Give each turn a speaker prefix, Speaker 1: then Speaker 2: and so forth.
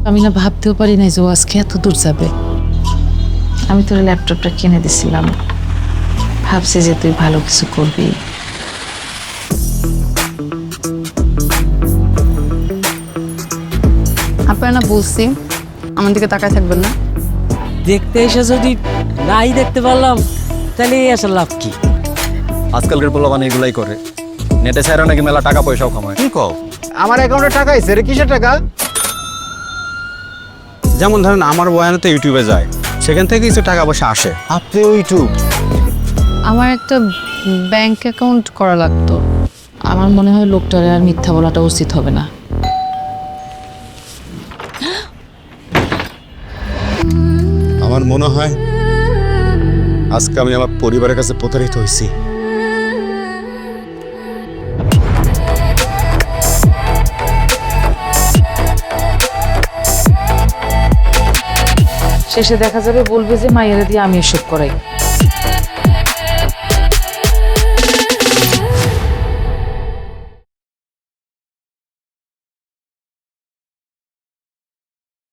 Speaker 1: আমি না ভাবতেও পারি নাই যে ও আজকে এত দূর যাবে। আমি তোর ল্যাপটপটা কিনে দিছিলাম, ভাবছি যে তুই ভালো কিছু করবি।
Speaker 2: আপনারা না বলছি আমার দিকে তাকায় থাকবেন না।
Speaker 3: দেখতে এসে যদি নাই দেখতে পারলাম তাহলে এই আসার লাভ কি?
Speaker 4: আজকালকার পোলাপান এগুলাই করে, নেটে ছাড়াও নাকি মেলা টাকা পয়সাও কামায়।
Speaker 5: কি কও?
Speaker 6: আমার অ্যাকাউন্টে টাকা আইছে রে, কিসের টাকা?
Speaker 5: যেমন ধরেন আমার বয়ানে তো ইউটিউবে যায়, সেখান থেকে কিছু টাকা পয়সা আসে।
Speaker 6: আপনি ইউটিউব?
Speaker 2: আমার একটা ব্যাংক অ্যাকাউন্ট করা লাগতো।
Speaker 1: আমার মনে হয় লোকটারে আর মিথ্যা বলাটা উচিত হবে না।
Speaker 5: আমার মনে হয় আজকে আমি আমার পরিবারের কাছে প্রতারিত হয়েছি।
Speaker 1: শেষে দেখা যাবে বলবে যে মায়েরা দিয়ে আমি এসব করাই।